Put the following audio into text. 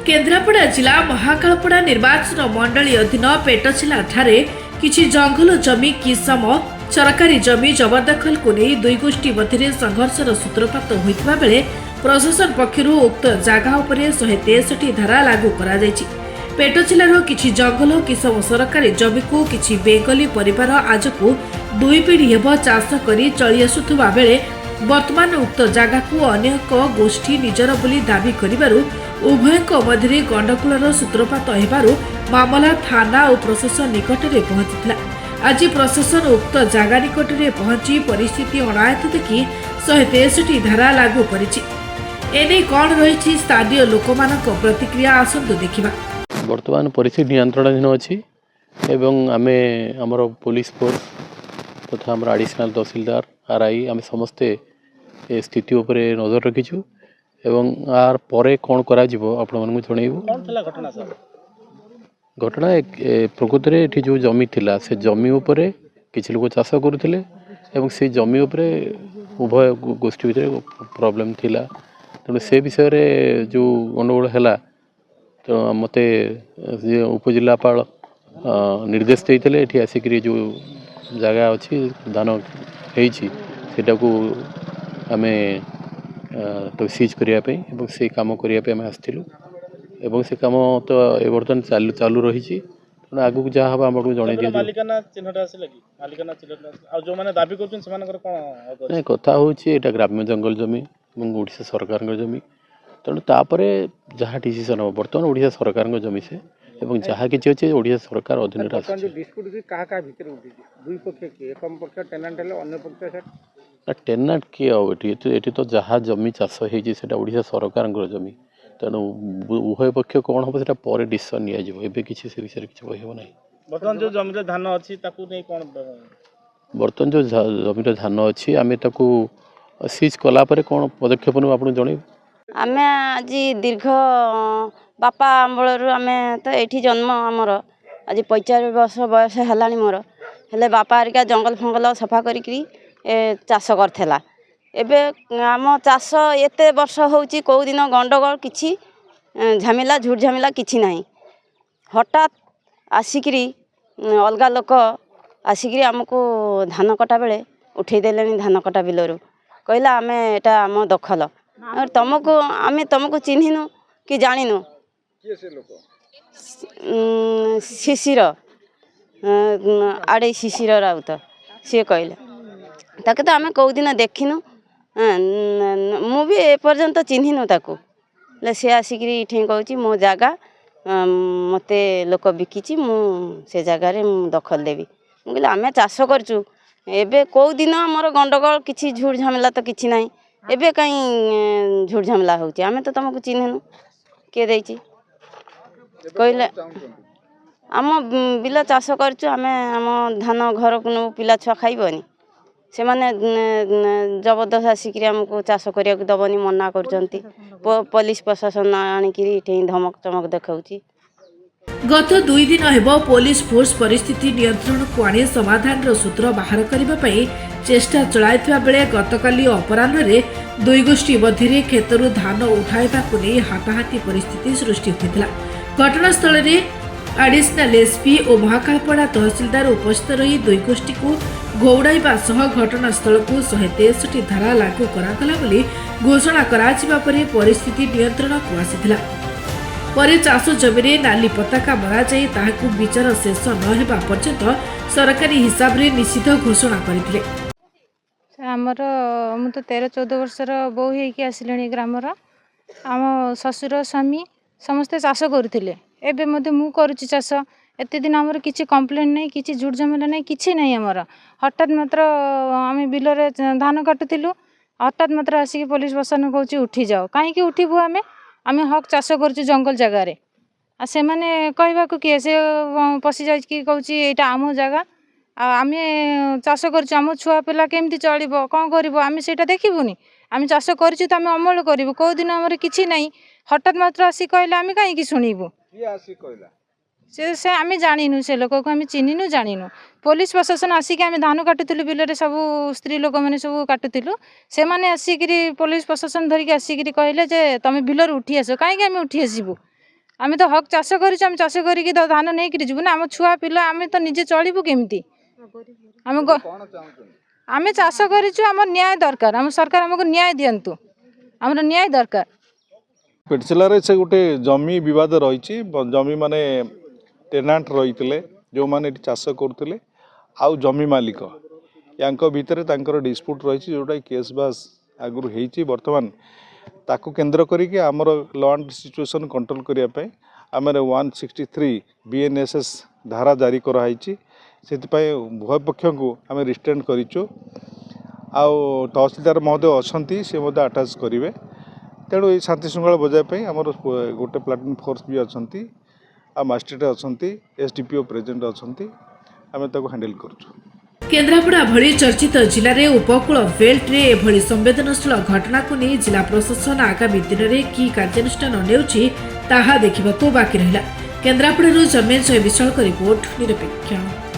केन्द्रापड़ा जिला महाकालपड़ा निर्वाचन मंडली अधीन पेटचिला ठारे किछि जंगल जमी किसम सरकारी जमी जबरदखल को नहीं दुई गोष्ठी मध्य संघर्षर सूत्रपात होइतिबा बेले प्रशासन पक्षरु उक्त जागा उपरे 163 धारा लागू करा जायछि। पेटचिलार किछि जंगल किसम सरकारी जमी को किछि बेंगली परिवार आज को दुई पीढ़ी हेब चाष करी चली आसुथुबा बेले वर्तमान उक्त जागा को अनेक गोष्ठी निजर बोली दाबी करिबारु उभयक मध्य गंडगोलर सूत्रपात हेबारु मामला थाना और प्रशासन निकट में पहुंचीला। आज प्रशासन उक्त जागा निकट में पहुंची परिस्थिति अणायत देखि 163 धारा लागू करिछि। एने कौन रही स्थानीय लोकमानक प्रतिक्रिया आसंतु देखिबा। वर्तमान परिस्थिति नियंत्रणाधीन अच्छी एवं आमे हमर पुलिस फोर्स तथा हमर एडिशनल तहसीलदार आरआई आमे समस्ते ए स्थिति उपरे नजर रखिछु एवं आर परे कौन करा जिवो आपण मानकु जणैबो। कौन थला घटना सर? घटना प्रकृत रे एठी जो जमी थिला से जमी उपरे किछि लोक चाष करूथिले एवं से जमी उपरे उभय गोष्ठी भितर प्रॉब्लम थिला। तेणु से विषय रे जो गंडगोल हैला तो मते उपजिलापाल निर्देश देते ये आसिक जो जगह अच्छी धान होटाको आम तो सीज करने से कम करने आसलु एवं से कम तो ए बर्तमान चालू चालू रही तेना आगू जहाँ हम आपको जन दिया कथा हूँ ग्राम्य जंगल जमी ओडिशा सरकार जमी तेणु तापर जहाँ डिसीजन हम बर्तमान ओडिशा सरकार जमी से एवं जहाँ किसी अच्छे ओडिशा सरकार अधीन टेनाट किए तो जहाँ जमी चाष होता ओडिशा सरकार जमी तेणु उभय पक्ष कौन हम से पर डिसीजन नि किसी से विषय किसी कह ना। बर्तमान जो जमी धान अच्छी बर्तमान जो जमी धान अच्छी आम सीज कलापर कौन पदक्षेप नू आप जन आम आज दीर्घ बापा अमल आम तो ये जन्म आमर आज 45 वर्ष बयस है मोर हेले बापा हरिका जंगल फंगल सफा करी चाष करथेला। एबे आम चाष एते वर्ष होउची कौ दिन गंडगोल किछि झमेला झूठ झमेला किछि नाही हठात आसिकरी अलगा लोक आसिकरी आमको धान कटा बेले उठे देलेनी धान कटा बिलरू कहला आम एटा आम दखल और तुमको आम तुमको चिन्हिनु कि जानिनु शिशिर आड़े शिशिर राउत सी कहले ताके तो आम कौ दिन देखिनु मु भी एपर्यंत चिन्हिनु ताकू सी आसिक ये कहूँ मो जगह मते लोक बिकी मु से जगार दखल देवी मुझे आम चाष करचु एबे कौ दिन आमर गंडगोल किछि झूठ झमेला तो किछि नाही एबे कहीं झूठ झमेला होउची आम तो तुमको चिन्हनु किए देइची कहले आम बिल चाष करचु आम आम धान घर को पिला छुआ खाइबनी से माने जबरदस्त आसिक आमको चाष करिया दबनी मना करचंती पुलिस प्रशासन आनिकी धमक चमक देखाउची। गत 2 दिन हेब पुलिस फोर्स परिस्थिति नियंत्रण को आनी समाधान सूत्र बाहर करने पई चेष्टा चलाइथिबा बेले गतकाली अपराह्न रे दुई गोष्ठी मध्य खेतरु धान उठाइबा को नहीं हाटाहाटी परिस्थिति सृष्टि होइतिला। घटनास्थल रे एडिशनल एसपी और महाकालपड़ा तहसीलदार उपस्थित रही दुई गोष्ठी को घौड़ाइबा सह घटनास्थल को 163 धारा लागू करागला बोली घोषणा कराजिबा परे परिस्थिति नियंत्रण को आसीथिला। परे चाष जमी नाली पताका मरा जाई ताहाकू विचार शेष न हेबा पर्यंत सरकारी हिसाब रे निषिद्ध घोषणा करथिले। आमर मु तो 13-14 वर्षर बो होइकी आसिलेनी ग्रामर आम ससुर स्वामी समस्ते चाष करुथिले एबे मते मु करूची चाष एते दिन आमर किछि कंप्लेन नै किछि झूठ झमेला नै किछि नै आमर हठात मात्र आम बिलरे धान काटुथिलु हठात मात्र आसिक पुलिस प्रशासन कहूची उठी जाओ काहे कि उठिबु आम हक चाष करूची जंगल जगार आ से माने कहबा को किए से पसी जाय कि कहूची एटा आम जगह आम चाष करूँ आम छुआ पिला केमती चलो कौन करूँ आम से देखबूनी आम चाष करूँ तो आम अमल करूँ कौ दिन आमर किसी ना हठात मात्र आसी कहले आम कहीं शुणु से आम जानिनु से लोक को आम चिन्हनु जानिनु पुलिस प्रशासन आसिक आम धान काटुलु बिलरे सब स्त्री लोक मैंने सब काटुलु से मैंने आसिक पुलिस प्रशासन धरिकी आसिक कहले जे तुम बिलर उठी आस कहीं आम उठी आसबू आम तो हक चाष कर चाष करिकी धान नहीं जीवु ना आम छुआ पिला आम तो निजे चलू केमती आम चाष कर न्याय दरकार आम सरकार आमको न्याय दिंतु आम न्याय दरकार पेटचिलारे से गोटे जमी विवाद रही जमी माने टेनांट रही जो मैंने चाष करते आउ जमी मालिक या भितर डिस्प्यूट रही जोटा केस बास आगु हो बर्तमान ताकू केन्द्र करिके आमर लॉ एंड सिचुएशन कंट्रोल करने आम 163 BNSS धारा जारी कराई से उभय पक्ष को आम रिस्ट्रेंट करूँ तहसीलदार महोदय अच्छा सी आटाच करेंगे तेणु ये शांति श्रृंखला बजाय आम गोटे प्लाटून फोर्स भी अच्छा मास्ट्रेट अच्छा SDPO प्रेजेंट अच्छा आम हैंडल करूँ। केन्द्रापड़ा भली चर्चित जिले में उपकूल बेल्ट रे एभली संवेदनशील घटना को नहीं जिला प्रशासन आगामी दिन में कि कार्यानुष्ठान नेउछि ताहा देखिबाकू बाकी रहिला। केन्द्रापड़ारू जमेजय विशाल रिपोर्ट निरपेक्ष।